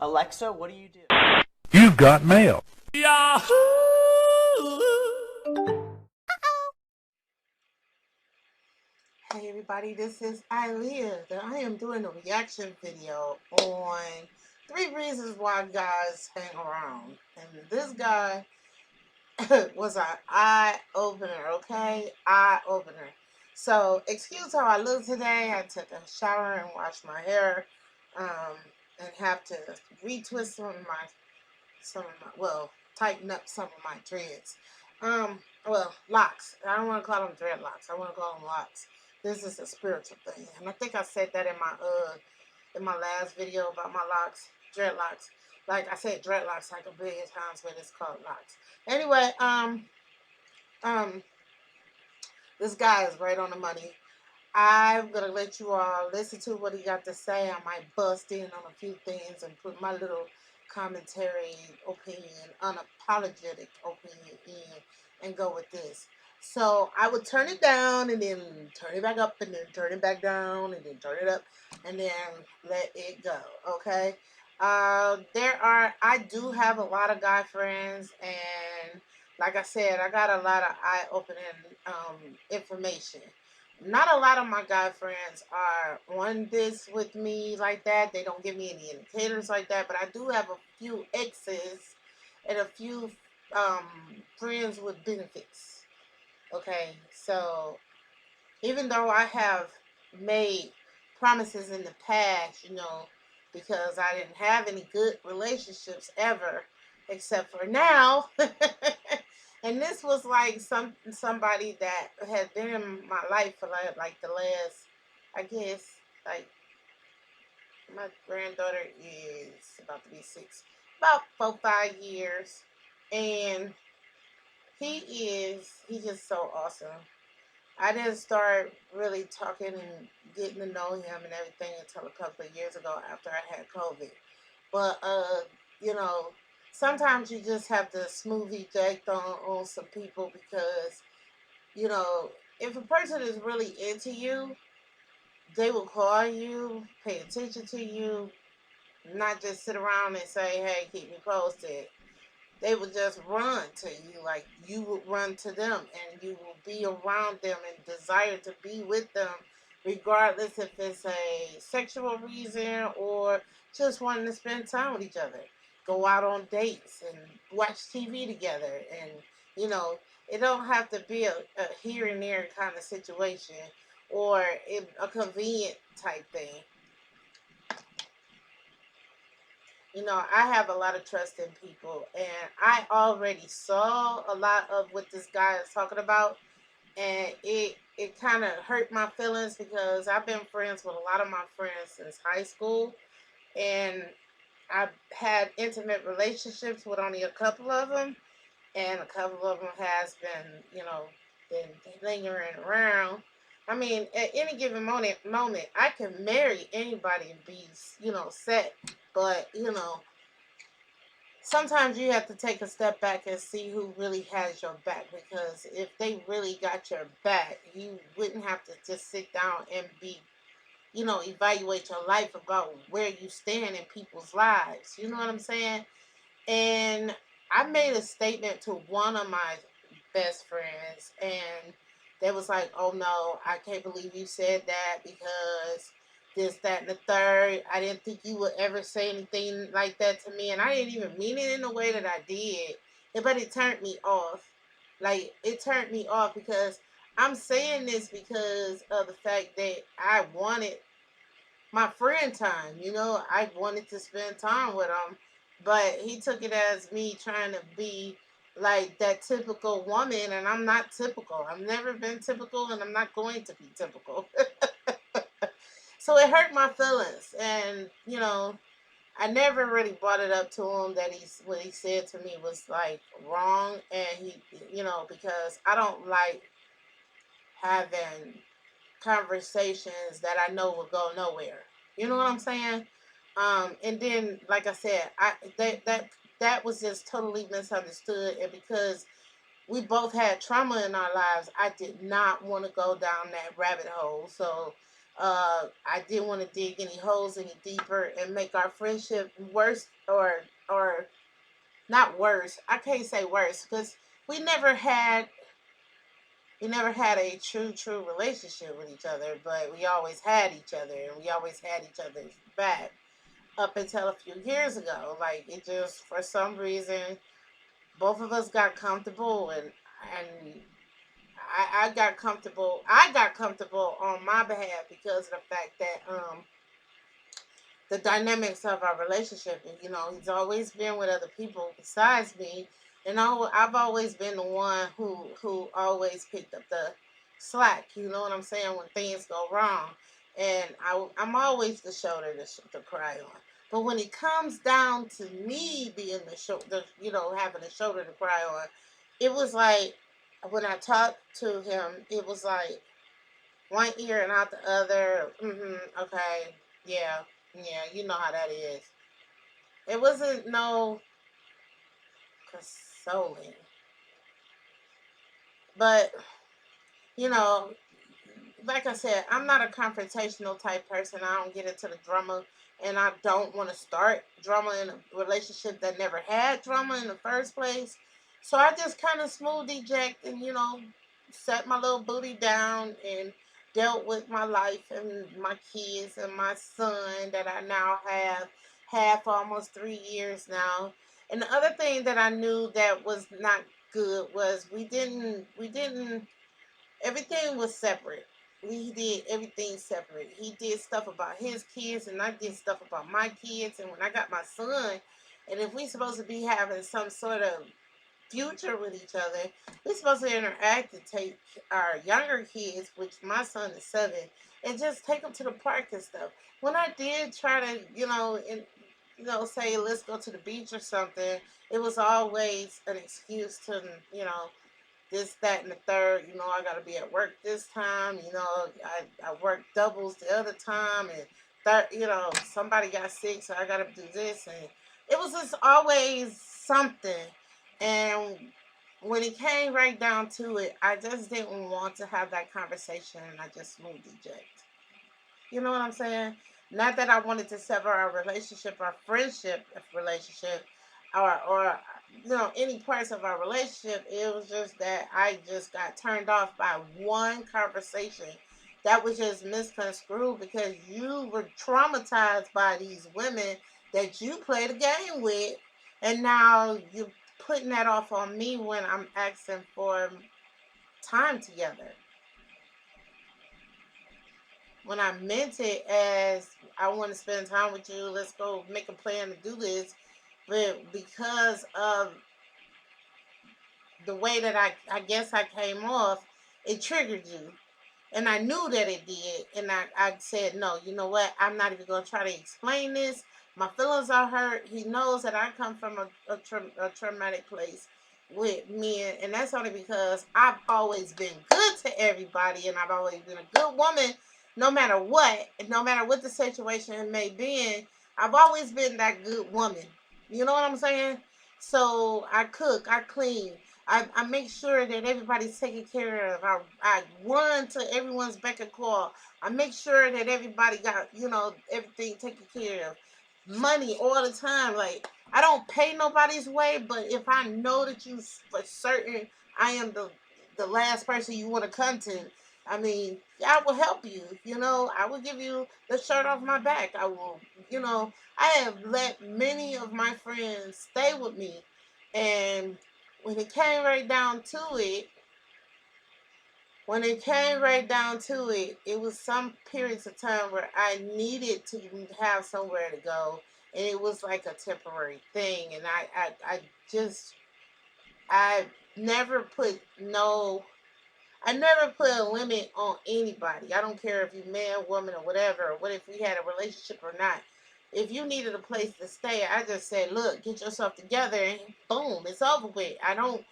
Alexa, what do you do? You've got mail. Yahoo! Hey everybody, this is Ilea. I am doing a reaction video on 3 reasons why guys hang around. And this guy was an eye-opener, okay? Eye-opener. So, excuse how I look today. I took a shower and washed my hair. And have to retwist tighten up some of my dreads. Locks. I don't want to call them dreadlocks. I want to call them locks. This is a spiritual thing, and I think I said that in my last video about my locks, dreadlocks. Like I said, dreadlocks like a billion times, but it's called locks. Anyway, this guy is right on the money. I'm gonna let you all listen to what he got to say. I might bust in on a few things and put my little commentary opinion, unapologetic opinion in and go with this. So I would turn it down and then turn it back up and then turn it back down and then turn it up and then let it go. Okay. I do have a lot of guy friends, and like I said, I got a lot of eye-opening information. Not a lot of my guy friends are on this with me like that. They don't give me any indicators like that, but I do have a few exes and a few friends with benefits. Okay, so even though I have made promises in the past, because I didn't have any good relationships ever, except for now. And this was like somebody that had been in my life for like the last, I guess, like my granddaughter is about to be 6, about 4-5 years, and he's just so awesome. I didn't start really talking and getting to know him and everything until a couple of years ago after I had COVID. But you know, sometimes you just have to smooth eject on some people because, if a person is really into you, they will call you, pay attention to you, not just sit around and say, hey, keep me posted. They would just run to you like you would run to them, and you will be around them and desire to be with them, regardless if it's a sexual reason or just wanting to spend time with each other. Go out on dates and watch TV together, and it don't have to be a here and there kind of situation or a convenient type thing. I have a lot of trust in people, and I already saw a lot of what this guy is talking about, and it kind of hurt my feelings because I've been friends with a lot of my friends since high school, and I've had intimate relationships with only a couple of them, and a couple of them has been lingering around. I mean, at any given moment, I can marry anybody and be, set. But, sometimes you have to take a step back and see who really has your back. Because if they really got your back, you wouldn't have to just sit down and evaluate your life about where you stand in people's lives. You know what I'm saying? And I made a statement to one of my best friends, and they was like, oh no, I can't believe you said that because this, that, and the third. I didn't think you would ever say anything like that to me, and I didn't even mean it in the way that I did. But it turned me off. Like, it turned me off because I'm saying this because of the fact that I wanted my friend time. I wanted to spend time with him, but he took it as me trying to be like that typical woman, and I'm not typical. I've never been typical, and I'm not going to be typical. So it hurt my feelings, and I never really brought it up to him that what he said to me was like wrong, and because I don't like having conversations that I know will go nowhere. You know what I'm saying? And then, like I said, that was just totally misunderstood, and because we both had trauma in our lives, I did not want to go down that rabbit hole. So I didn't want to dig any holes any deeper and make our friendship worse, or not worse. I can't say worse because we never had we never had a true relationship with each other, but we always had each other and we always had each other's back up until a few years ago. Like it just for some reason both of us got comfortable and I got comfortable. I got comfortable on my behalf because of the fact that the dynamics of our relationship. And he's always been with other people besides me, and I've always been the one who always picked up the slack. You know what I'm saying? When things go wrong, and I'm always the shoulder to cry on. But when it comes down to me being the shoulder, having a shoulder to cry on, it was like when I talked to him, it was like one ear and out the other. Okay, yeah, yeah, you know how that is. It wasn't no consoling, but you know, like I said, I'm not a confrontational type person. I don't get into the drama, and I don't want to start drama in a relationship that never had drama in the first place. So I just kind of smooth eject and set my little booty down and dealt with my life and my kids and my son that I now have for almost 3 years now. And the other thing that I knew that was not good was we didn't everything was separate. We did everything separate. He did stuff about his kids, and I did stuff about my kids. And when I got my son, and if we supposed to be having some sort of future with each other, we're supposed to interact and take our younger kids, which my son is 7, and just take them to the park and stuff. When I did try to, say let's go to the beach or something, it was always an excuse to, this, that, and the third. I got to be at work this time. I work doubles the other time, and third, somebody got sick, so I got to do this, and it was just always something. And when it came right down to it, I just didn't want to have that conversation, and I just moved eject. You know what I'm saying? Not that I wanted to sever our relationship, our friendship relationship, or any parts of our relationship. It was just that I just got turned off by one conversation that was just misconstrued because you were traumatized by these women that you played a game with, and now you're putting that off on me when I'm asking for time together. When I meant it as I want to spend time with you, let's go make a plan to do this. But because of the way that I guess I came off, it triggered you. And I knew that it did. And I said, no, you know what? I'm not even going to try to explain this. My feelings are hurt. He knows that I come from a traumatic place with men. And that's only because I've always been good to everybody. And I've always been a good woman, no matter what. And no matter what the situation may be. I've always been that good woman. You know what I'm saying? So I cook, I clean, I make sure that everybody's taken care of. I run to everyone's beck and call. I make sure that everybody got, everything taken care of. Money all the time. Like, I don't pay nobody's way, but if I know that you for certain I am the last person you want to come to, I mean, I will help you. I will give you the shirt off my back. I will, I have let many of my friends stay with me, and when it came right down to it, it was some periods of time where I needed to have somewhere to go, and it was like a temporary thing. And I never put no I never put a limit on anybody. I don't care if you're man, woman, or whatever, or what if we had a relationship or not. If you needed a place to stay, I just said, look, get yourself together, and boom, it's over with. I don't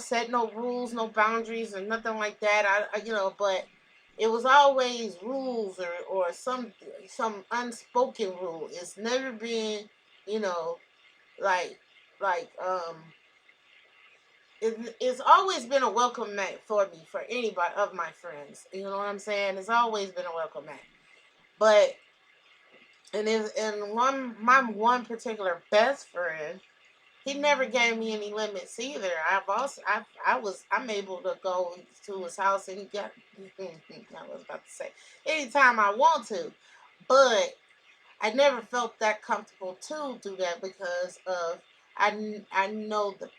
set no rules, no boundaries, or nothing like that. But it was always rules or some unspoken rule. It's never been, you know, like like it's always been a welcome mat for me, for anybody of my friends. You know what I'm saying? It's always been a welcome mat. But and my one particular best friend, he never gave me any limits either. I'm able to go to his house and get I was about to say anytime I want to, but I never felt that comfortable to do that because of I know the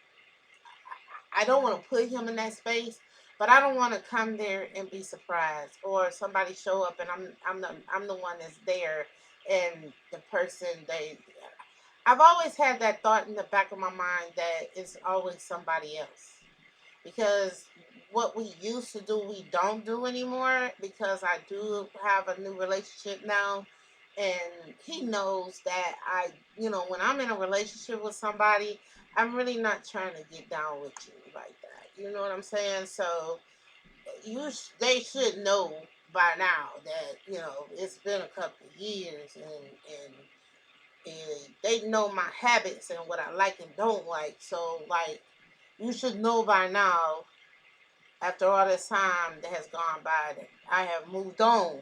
I don't want to put him in that space, but I don't want to come there and be surprised or somebody show up and I'm the one that's there and the person they I've always had that thought in the back of my mind that it's always somebody else because what we used to do we don't do anymore because I do have a new relationship now and he knows that when I'm in a relationship with somebody I'm really not trying to get down with you like that, you know what I'm saying? So they should know by now that it's been a couple of years and they know my habits and what I like and don't like. So like you should know by now after all this time that has gone by that I have moved on.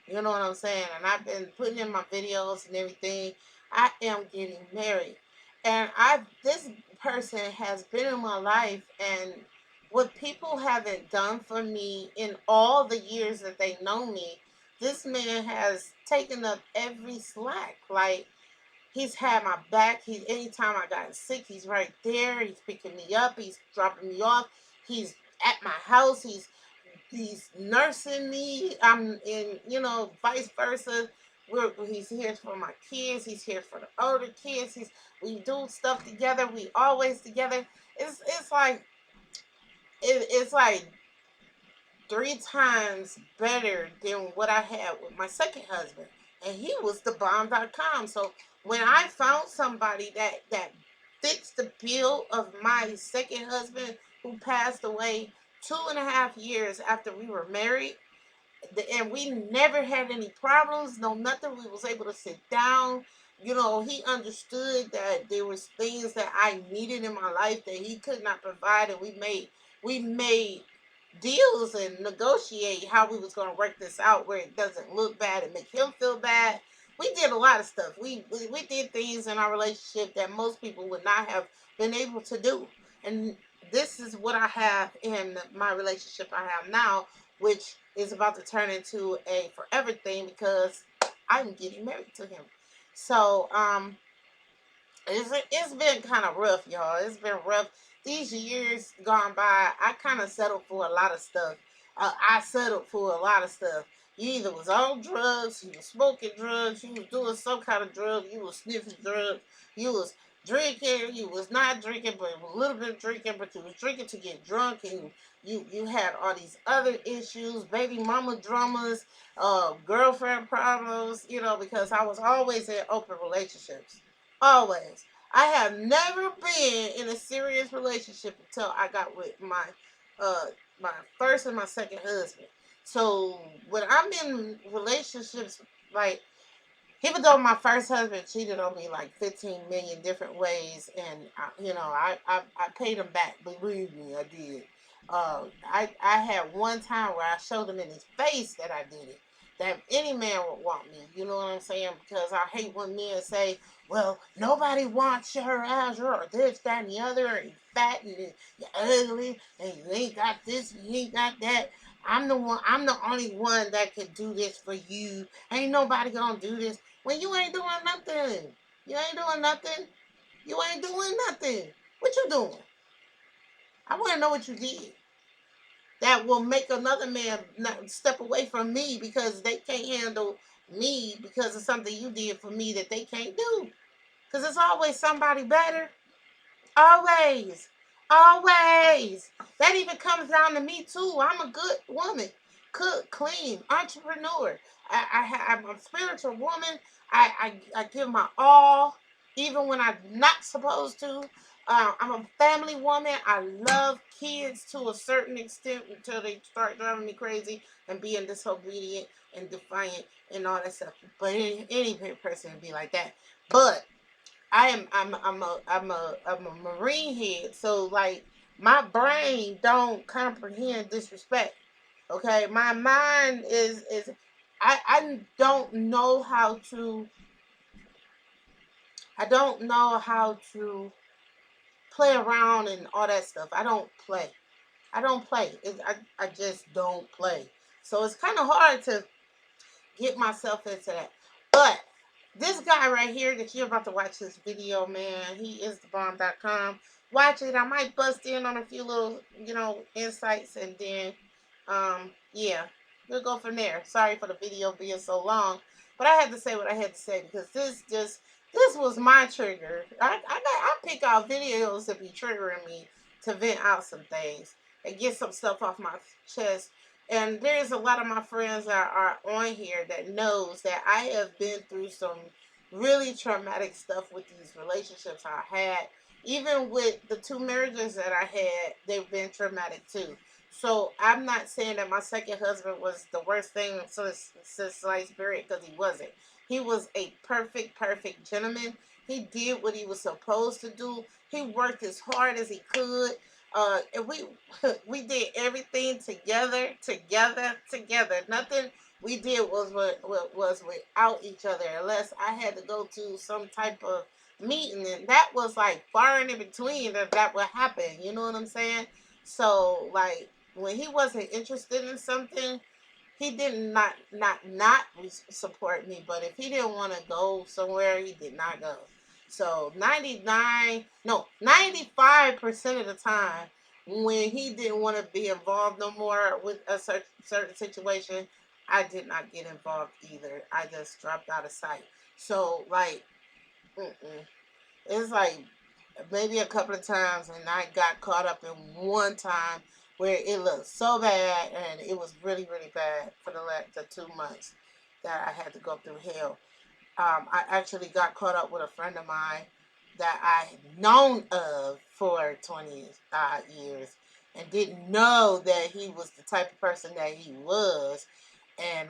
You know what I'm saying? And I've been putting in my videos and everything. I am getting married. And this person has been in my life and what people haven't done for me in all the years that they know me, this man has taken up every slack. Like he's had my back. Anytime I got sick, he's right there. He's picking me up. He's dropping me off. He's at my house. He's nursing me. I'm in, vice versa. He's here for my kids. He's here for the older kids. We do stuff together. We always together. It's like it's like 3 times better than what I had with my second husband, and he was the bomb.com. So when I found somebody that fits the bill of my second husband who passed away 2.5 years after we were married, and we never had any problems, no nothing. We was able to sit down. He understood that there was things that I needed in my life that he could not provide, and we made deals and negotiate how we was going to work this out where it doesn't look bad and make him feel bad. We did a lot of stuff. We did things in our relationship that most people would not have been able to do. And this is what I have in my relationship I have now, which is about to turn into a forever thing because I'm getting married to him. So it's been kind of rough, y'all. It's been rough. These years gone by, I kind of settled for a lot of stuff. I settled for a lot of stuff. You either was on drugs, you was smoking drugs, you was doing some kind of drug, you was sniffing drugs, you was drinking, you was not drinking, but a little bit of drinking, but you was drinking to get drunk, and you had all these other issues, baby mama dramas, girlfriend problems, because I was always in open relationships. Always. I have never been in a serious relationship until I got with uh my first and my second husband. So when I'm in relationships, like even though my first husband cheated on me like 15 million different ways, and I paid him back. Believe me, I did. I had one time where I showed him in his face that I did it. That any man would want me. You know what I'm saying? Because I hate when men say, "Well, nobody wants your ass, or this, that, and the other, and you fat and you're ugly, and you ain't got this, and you ain't got that." I'm the one. I'm the only one that could do this for you. Ain't nobody gonna do this when you ain't doing nothing. You ain't doing nothing. You ain't doing nothing. What you doing? I want to know what you did that will make another man not step away from me because they can't handle me because of something you did for me that they can't do. Because it's always somebody better. Always. Always. That even comes down to me too. I'm a good woman. Cook, clean, entrepreneur. I'm a spiritual woman. I give my all, even when I'm not supposed to. I'm a family woman. I love kids to a certain extent until they start driving me crazy and being disobedient and defiant and all that stuff. But any person would be like that. But I'm a marine head, so like my brain don't comprehend disrespect. Okay, my mind is I don't know how to. I don't know how to play around and all that stuff. I don't play. I don't play. I just don't play. So it's kind of hard to get myself into that. But this guy right here that you're about to watch this video, man, he is thebomb.com. Watch it. I might bust in on a few little, insights, and then, yeah, we'll go from there. Sorry for the video being so long, but I had to say what I had to say because this was my trigger. I pick out videos that be triggering me to vent out some things and get some stuff off my chest. And there's a lot of my friends that are on here that knows that I have been through some really traumatic stuff with these relationships I had. Even with the two marriages that I had, they've been traumatic too. So I'm not saying that my second husband was the worst thing since sliced bread, because he wasn't. He was a perfect gentleman. He did what he was supposed to do. He worked as hard as he could. And we did everything together. Nothing we did was without each other, unless I had to go to some type of meeting, and that was like far and in between that would happen. You know what I'm saying? So like when he wasn't interested in something, he did not support me. But if he didn't want to go somewhere, he did not go. So 95% of the time, when he didn't want to be involved no more with a certain situation, I did not get involved either. I just dropped out of sight. So like, it's like maybe a couple of times, and I got caught up in one time where it looked so bad, and it was really bad for the 2 months that I had to go through hell. I actually got caught up with a friend of mine that I had known of for 20 years, and didn't know that he was the type of person that he was. And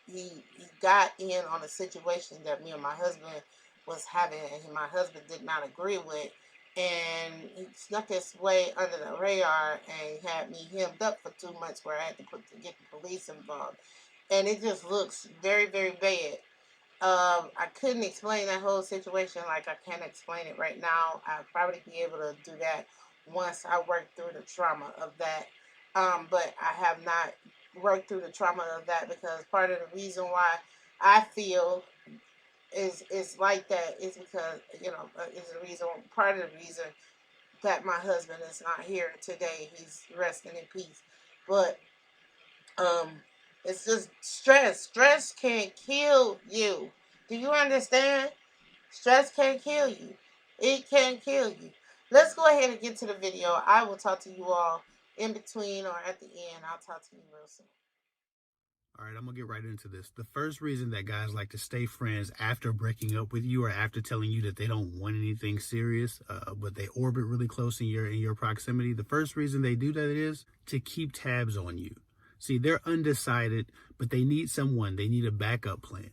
he got in on a situation that me and my husband was having, and my husband did not agree with. And he snuck his way under the radar and had me hemmed up for 2 months, where I had to get the police involved. And it just looks very bad. I couldn't explain that whole situation like I can explain it right now. I'll probably be able to do that once I work through the trauma of that. But I have not worked through the trauma of that, because part of the reason why I feel is like that is because, is the reason, part of the reason that my husband is not here today. He's resting in peace. But um, it's just stress. Stress can kill you. Do you understand? Stress can kill you. It can kill you. Let's go ahead and get to the video. I will talk to you all in between or at the end. I'll talk to you real soon. All right, I'm going to get right into this. The first reason that guys like to stay friends after breaking up with you, or after telling you that they don't want anything serious, but they orbit really close in your proximity, the first reason they do that is to keep tabs on you. See, they're undecided, but they need someone. They need a backup plan.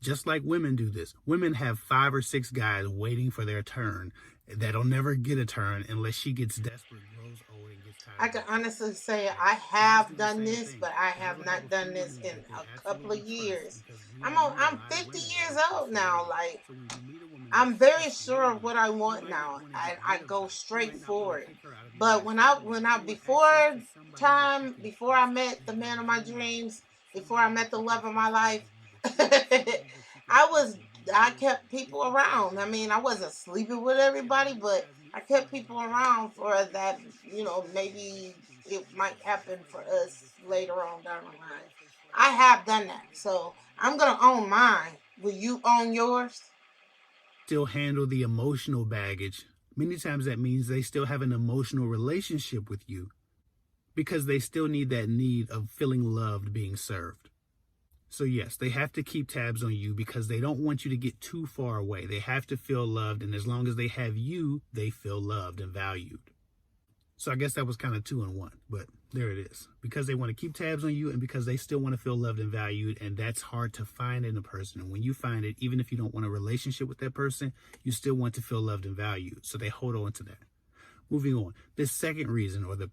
Just like women do this. Women have 5 or 6 guys waiting for their turn that'll never get a turn unless she gets desperate, grows old, and gets tired. I can honestly say I have done this, but I have not done this in a couple of years. I'm 50 years old now. Like, I'm very sure of what I want now. I go straight for it. But when I before I met the man of my dreams, before I met the love of my life, I kept people around. I mean, I wasn't sleeping with everybody, but I kept people around for that, maybe it might happen for us later on down the line. I have done that. So I'm going to own mine. Will you own yours? Still handle the emotional baggage. Many times that means they still have an emotional relationship with you, because they still need that need of feeling loved, being served. So yes, they have to keep tabs on you because they don't want you to get too far away. They have to feel loved, and as long as they have you, they feel loved and valued. So I guess that was kind of 2 in 1, but there it is. Because they want to keep tabs on you, and because they still want to feel loved and valued, and that's hard to find in a person. And when you find it, even if you don't want a relationship with that person, you still want to feel loved and valued. So they hold on to that. Moving on. The second reason, or the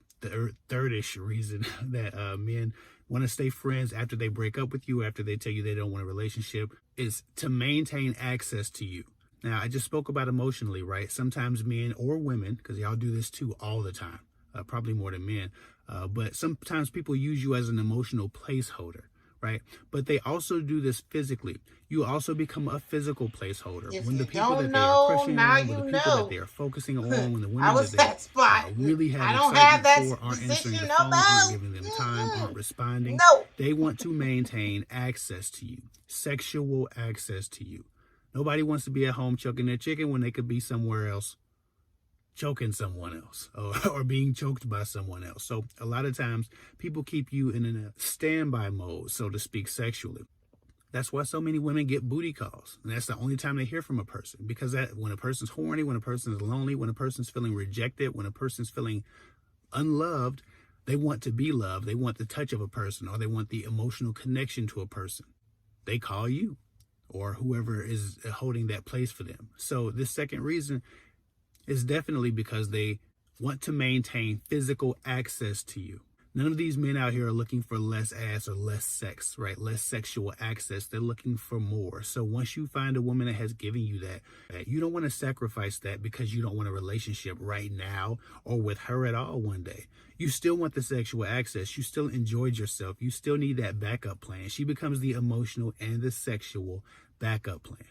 third-ish reason that men want to stay friends after they break up with you, after they tell you they don't want a relationship, is to maintain access to you. Now, I just spoke about emotionally, right? Sometimes men or women, because y'all do this too all the time, probably more than men, but sometimes people use you as an emotional placeholder, right? But they also do this physically. You also become a physical placeholder. If When the you people that don't they are know, crushing now on, when you the people that know. they are focusing on, when the I women was that they that spot. really have I don't have excitement that for aren't answering position the no phone, aren't more. giving them time, aren't responding, No. they want to maintain access to you, sexual access to you. Nobody wants to be at home choking their chicken when they could be somewhere else choking someone else or being choked by someone else. So a lot of times people keep you in a standby mode, so to speak, sexually. That's why so many women get booty calls. And that's the only time they hear from a person, because that when a person's horny, when a person's lonely, when a person's feeling rejected, when a person's feeling unloved, they want to be loved. They want the touch of a person, or they want the emotional connection to a person. They call you or whoever is holding that place for them. So this second reason is definitely because they want to maintain physical access to you. None of these men out here are looking for less ass or less sex, right? Less sexual access. They're looking for more. So once you find a woman that has given you that, you don't want to sacrifice that because you don't want a relationship right now or with her at all one day. You still want the sexual access. You still enjoyed yourself. You still need that backup plan. She becomes the emotional and the sexual backup plan.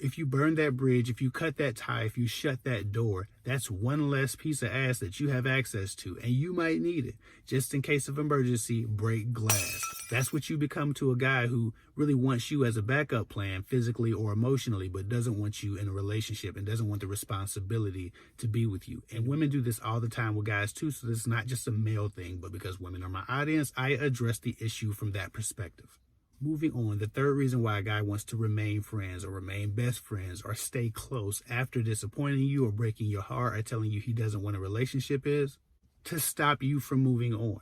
If you burn that bridge, if you cut that tie, if you shut that door, that's one less piece of ass that you have access to, and you might need it. Just in case of emergency, break glass. That's what you become to a guy who really wants you as a backup plan, physically or emotionally, but doesn't want you in a relationship and doesn't want the responsibility to be with you. And women do this all the time with guys too, so this is not just a male thing, but because women are my audience, I address the issue from that perspective. Moving on, the third reason why a guy wants to remain friends or remain best friends or stay close after disappointing you or breaking your heart or telling you he doesn't want a relationship is to stop you from moving on.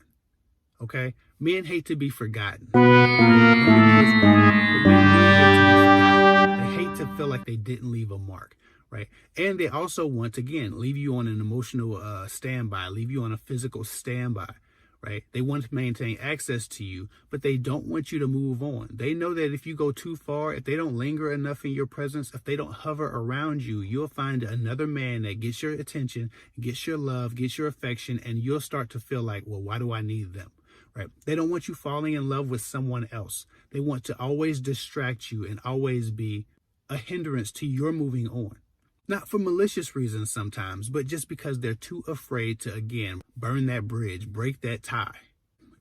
Okay? Men hate to be forgotten. Women do as well, but men really hate to be forgotten. They hate to feel like they didn't leave a mark, right? And they also want, again, leave you on an emotional standby, leave you on a physical standby. Right? They want to maintain access to you, but they don't want you to move on. They know that if you go too far, if they don't linger enough in your presence, if they don't hover around you, you'll find another man that gets your attention, gets your love, gets your affection, and you'll start to feel like, well, why do I need them? Right? They don't want you falling in love with someone else. They want to always distract you and always be a hindrance to your moving on. Not for malicious reasons sometimes, but just because they're too afraid to, again, burn that bridge, break that tie.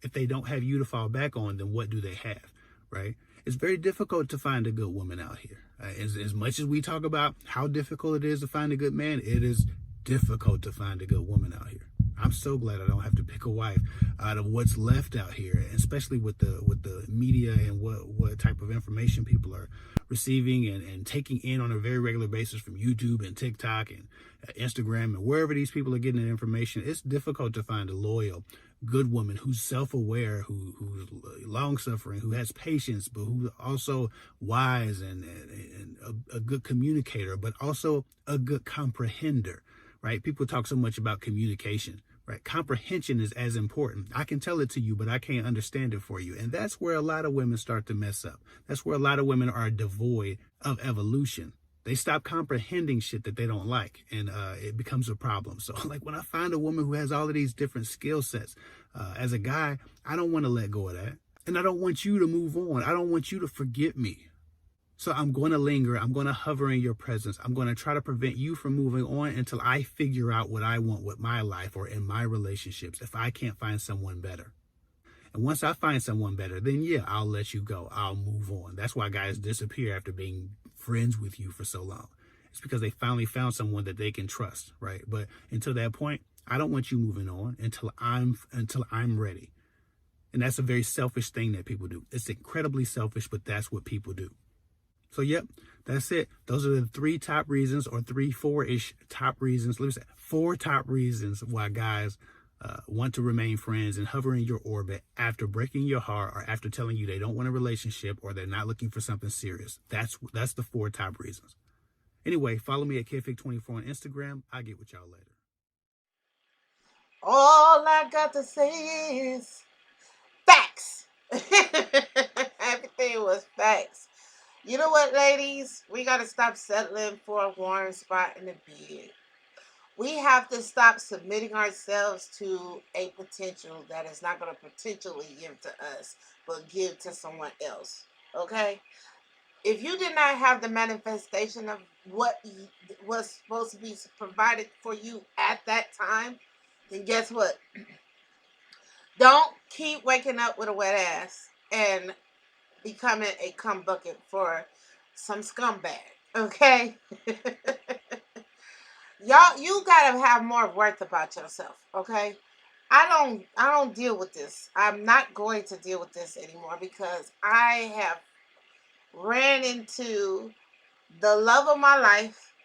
If they don't have you to fall back on, then what do they have, right? It's very difficult to find a good woman out here. As much as we talk about how difficult it is to find a good man, it is difficult to find a good woman out here. I'm so glad I don't have to pick a wife out of what's left out here, especially with the media and what type of information people are receiving and taking in on a very regular basis from YouTube and TikTok and Instagram and wherever these people are getting the information. It's difficult to find a loyal, good woman who's self-aware, who's long-suffering, who has patience, but who's also wise and a good communicator, but also a good comprehender, right? People talk so much about communication. Right? Comprehension is as important. I can tell it to you, but I can't understand it for you. And that's where a lot of women start to mess up. That's where a lot of women are devoid of evolution. They stop comprehending shit that they don't like, and it becomes a problem. So like when I find a woman who has all of these different skill sets, as a guy, I don't want to let go of that. And I don't want you to move on. I don't want you to forget me. So I'm going to linger. I'm going to hover in your presence. I'm going to try to prevent you from moving on until I figure out what I want with my life or in my relationships if I can't find someone better. And once I find someone better, then yeah, I'll let you go. I'll move on. That's why guys disappear after being friends with you for so long. It's because they finally found someone that they can trust, right? But until that point, I don't want you moving on until I'm ready. And that's a very selfish thing that people do. It's incredibly selfish, but that's what people do. So, yep, that's it. Those are the three top reasons, or four-ish top reasons. Let me say 4 top reasons why guys want to remain friends and hover in your orbit after breaking your heart or after telling you they don't want a relationship or they're not looking for something serious. That's the 4 top reasons. Anyway, follow me at Kev Hick 24 on Instagram. I'll get with y'all later. All I got to say is facts. was facts. You know what, ladies? We got to stop settling for a warm spot in the bed. We have to stop submitting ourselves to a potential that is not going to potentially give to us, but give to someone else. Okay? If you did not have the manifestation of what was supposed to be provided for you at that time, then guess what? Don't keep waking up with a wet ass and becoming a cum bucket for some scumbag. Okay? Y'all, you gotta have more worth about yourself. Okay? I don't deal with this. I'm not going to deal with this anymore because I have ran into the love of my life.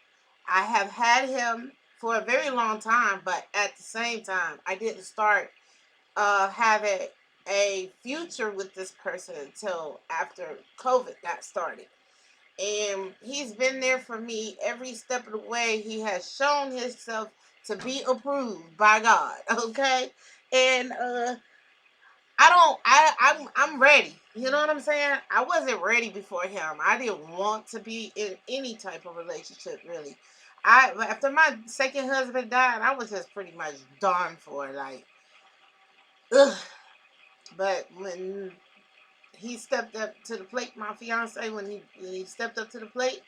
I have had him for a very long time, but at the same time, I didn't start having a future with this person until after COVID got started. And he's been there for me every step of the way. He has shown himself to be approved by God. Okay, and I'm ready. You know what I'm saying? I wasn't ready before him. I didn't want to be in any type of relationship really. After my second husband died, I was just pretty much done for. Like, ugh. But when he stepped up to the plate, my fiance, when he stepped up to the plate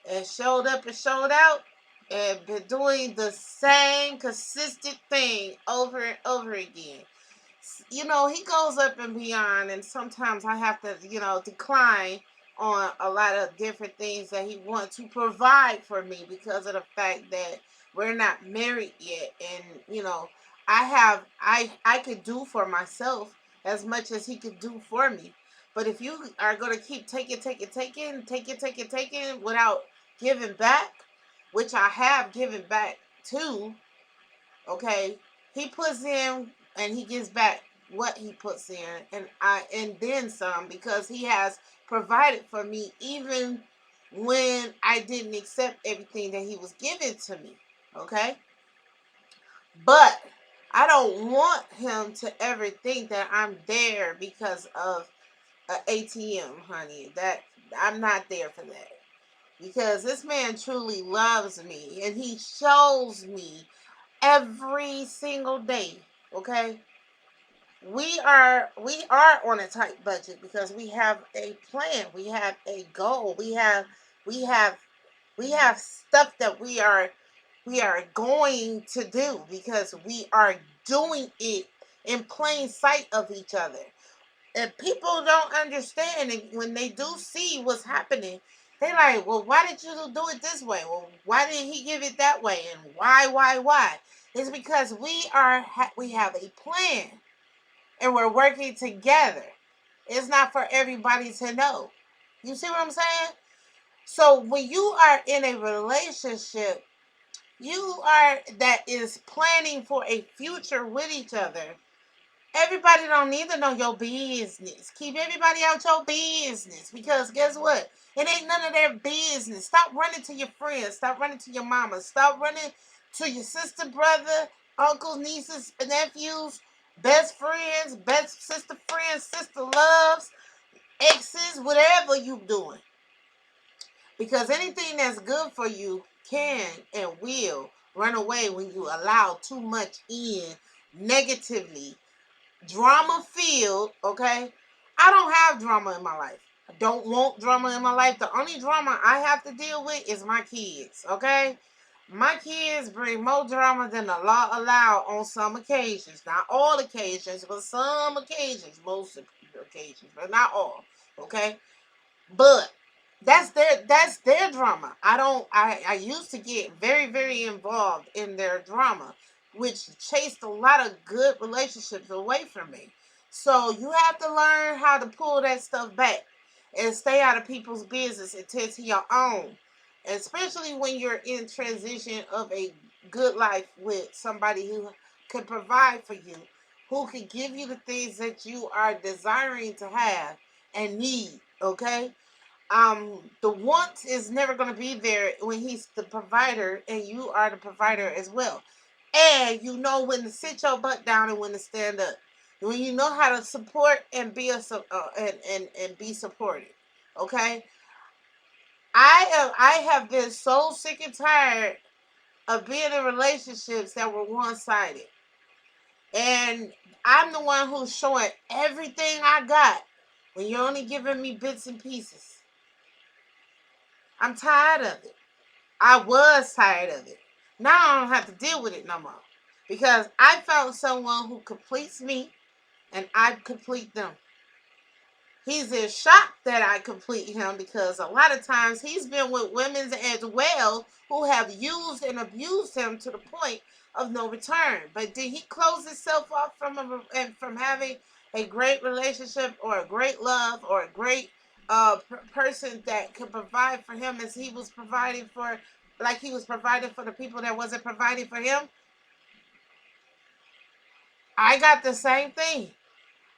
and showed up and showed out and been doing the same consistent thing over and over again. You know, he goes up and beyond, and sometimes I have to, decline on a lot of different things that he wants to provide for me because of the fact that we're not married yet. And, I could do for myself as much as he could do for me. But if you are going to keep taking without giving back, which I have given back to, okay, he puts in and he gives back what he puts in, and then some, because he has provided for me even when I didn't accept everything that he was giving to me. Okay? But I don't want him to ever think that I'm there because of an ATM, honey. That I'm not there for that. Because this man truly loves me and he shows me every single day. Okay? We are on a tight budget because we have a plan, we have a goal, we have we have stuff that we are going to do because we are doing it in plain sight of each other. And people don't understand, and when they do see what's happening, they like, well, why did you do it this way? Well, why didn't he give it that way? And why? It's because we have a plan and we're working together. It's not for everybody to know. You see what I'm saying? So when you are in a relationship, you are that is planning for a future with each other. Everybody don't need to know your business. Keep everybody out your business because guess what? It ain't none of their business. Stop running to your friends. Stop running to your mama. Stop running to your sister, brother, uncles, nieces, nephews, best friends, best sister friends, sister loves, exes, whatever you doing. Because anything that's good for you can and will run away when you allow too much in negatively. Drama filled, okay? I don't have drama in my life. I don't want drama in my life. The only drama I have to deal with is my kids, okay? My kids bring more drama than the law allow on some occasions. Not all occasions, but some occasions. Most occasions, but not all, okay? But that's their drama. I used to get very, very involved in their drama, which chased a lot of good relationships away from me. So you have to learn how to pull that stuff back and stay out of people's business and tend to your own. Especially when you're in transition of a good life with somebody who can provide for you, who can give you the things that you are desiring to have and need, okay? The want is never going to be there when he's the provider and you are the provider as well. And you know when to sit your butt down and when to stand up. when you know how to support and be and be supported. Okay, I have been so sick and tired of being in relationships that were one-sided, and I'm the one who's showing everything I got when you're only giving me bits and pieces. I'm tired of it. I was tired of it. Now I don't have to deal with it no more because I found someone who completes me and I complete them. He's in shock that I complete him because a lot of times he's been with women as well who have used and abused him to the point of no return. But did he close himself off from having a great relationship or a great love or a great person that could provide for him as he was providing for, like he was providing for the people that wasn't providing for him? I got the same thing.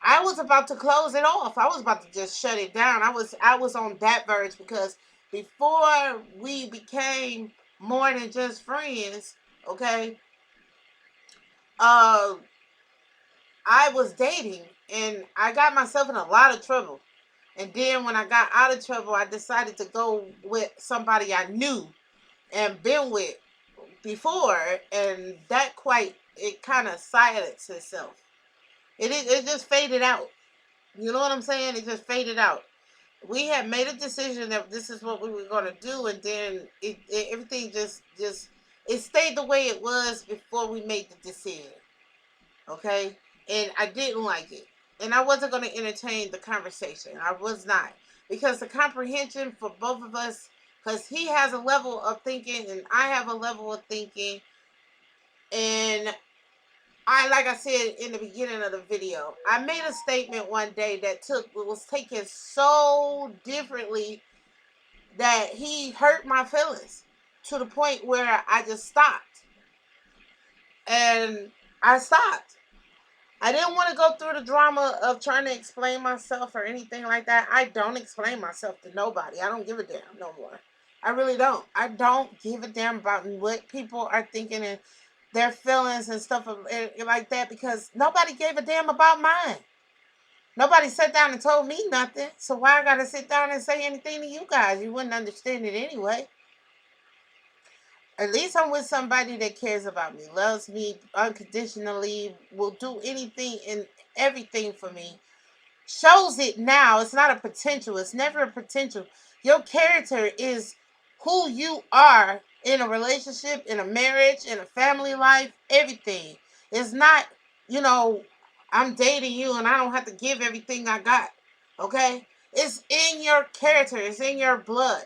I was about to close it off. I was about to just shut it down. I was on that verge because before we became more than just friends, okay, uh, I was dating and I got myself in a lot of trouble. And then when I got out of trouble, I decided to go with somebody I knew and been with before, and that it kind of silenced itself. It just faded out. You know what I'm saying? It just faded out. We had made a decision that this is what we were going to do, and then everything just it stayed the way it was before we made the decision. Okay, and I didn't like it, and I wasn't going to entertain the conversation. I was not, because the comprehension for both of us, because he has a level of thinking and I have a level of thinking, and like I said in the beginning of the video, I made a statement one day that was taken so differently that he hurt my feelings to the point where I just stopped. And I stopped. I didn't want to go through the drama of trying to explain myself or anything like that. I don't explain myself to nobody. I don't give a damn no more. I really don't. I don't give a damn about what people are thinking and their feelings and stuff like that, because nobody gave a damn about mine. Nobody sat down and told me nothing. So why I gotta sit down and say anything to you guys? You wouldn't understand it anyway. At least I'm with somebody that cares about me, loves me unconditionally, will do anything and everything for me. Shows it now. It's not a potential. It's never a potential. Your character is who you are in a relationship, in a marriage, in a family life, everything. It's not, I'm dating you and I don't have to give everything I got. Okay? It's in your character. It's in your blood.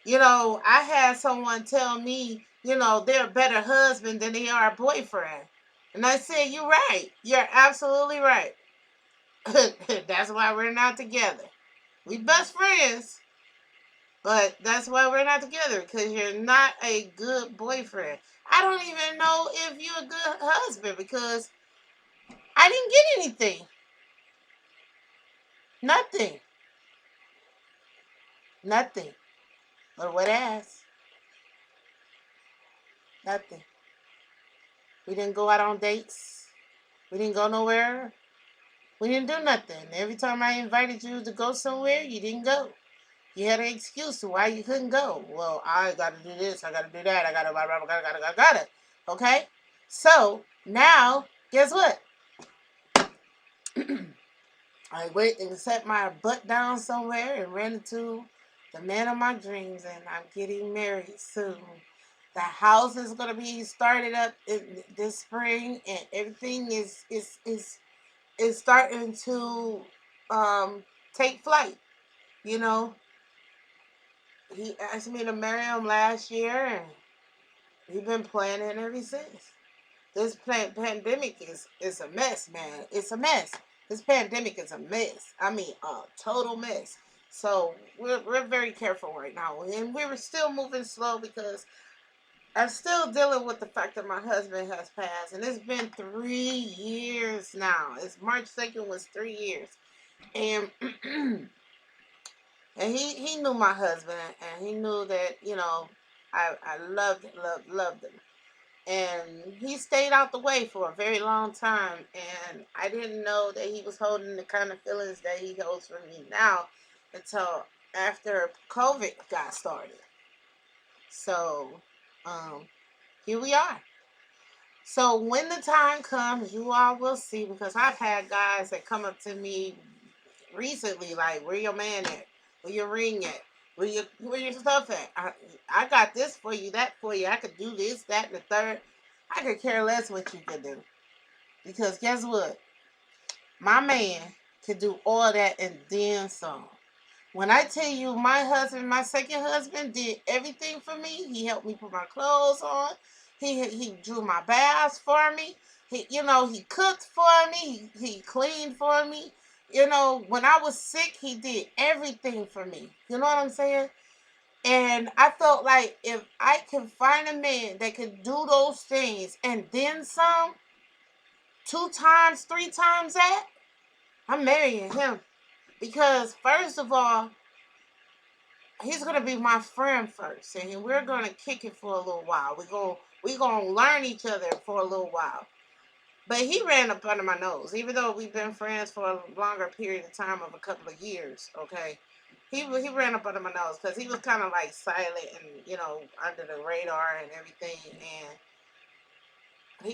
I had someone tell me, they're a better husband than they are a boyfriend. And I said, you're right. You're absolutely right. That's why we're not together. We best friends, but that's why we're not together, because you're not a good boyfriend. I don't even know if you're a good husband because I didn't get anything. Nothing. Nothing. But a wet ass. Nothing. We didn't go out on dates. We didn't go nowhere. We didn't do nothing. Every time I invited you to go somewhere, you didn't go. You had an excuse to why you couldn't go. Well, I got to do this. I got to do that. I got to, got to. Okay? So, now, guess what? I went and set my butt down somewhere and ran into the man of my dreams, and I'm getting married soon. The house is going to be started up this spring, and everything is starting to take flight. He asked me to marry him last year, and we've been planning ever since. This pandemic is a mess, man. It's a mess. This pandemic is a mess. I mean, a total mess. So we're very careful right now, and we were still moving slow because I'm still dealing with the fact that my husband has passed, and it's been 3 years now. It's March 2nd was 3 years, and and he knew my husband, and he knew that I loved him. And he stayed out the way for a very long time, and I didn't know that he was holding the kind of feelings that he holds for me now until after COVID got started. So here we are. So when the time comes, you all will see, because I've had guys that come up to me recently like, where your man at? Where your ring at? Where your stuff at? I got this for you, that for you. I could do this, that, and the third. I could care less what you could do. Because guess what? My man could do all that and then some. When I tell you, my husband, my second husband, did everything for me. He helped me put my clothes on. He drew my baths for me. He cooked for me. He cleaned for me. When I was sick, he did everything for me. You know what I'm saying? And I felt like if I can find a man that can do those things and then some, 2 times, 3 times that, I'm marrying him. Because first of all, he's gonna be my friend first, and we're gonna kick it for a little while. We're gonna learn each other for a little while. But he ran up under my nose, even though we've been friends for a longer period of time of a couple of years. Okay, he ran up under my nose because he was kind of like silent and under the radar and everything. And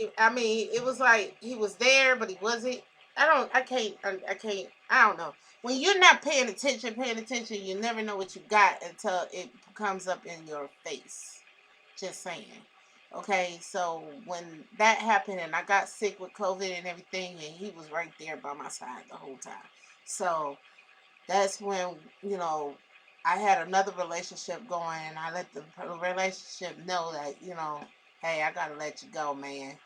it was like he was there, but he wasn't. I don't know. When you're not paying attention, you never know what you got until it comes up in your face. Just saying. Okay, so when that happened and I got sick with COVID and everything, and he was right there by my side the whole time. So that's when, I had another relationship going, and I let the relationship know that, hey, I gotta let you go, man.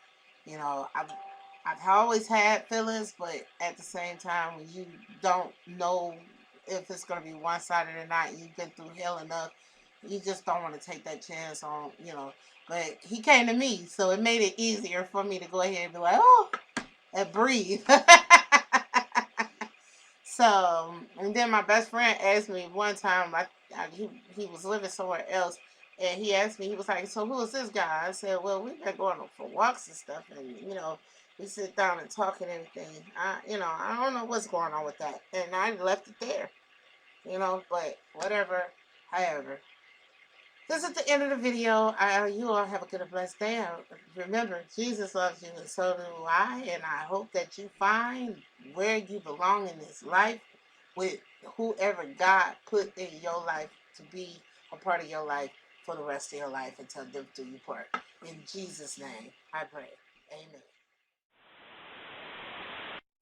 I've always had feelings, but at the same time, when you don't know if it's gonna be one-sided or not, you've been through hell enough, you just don't want to take that chance on. But he came to me, so it made it easier for me to go ahead and be like, oh, and breathe. So, and then my best friend asked me one time, he was living somewhere else, and he asked me, he was like, so who is this guy? I said, well, we've been going for walks and stuff, and, we sit down and talk and everything. I don't know what's going on with that. And I left it there, but whatever, however. This is the end of the video. You all have a good and blessed day. Remember, Jesus loves you, and so do I. And I hope that you find where you belong in this life with whoever God put in your life to be a part of your life for the rest of your life until death do you part. In Jesus' name, I pray. Amen.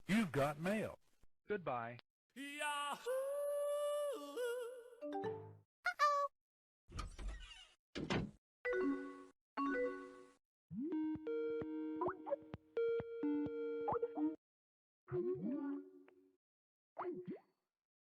You've got mail. Goodbye. Yahoo!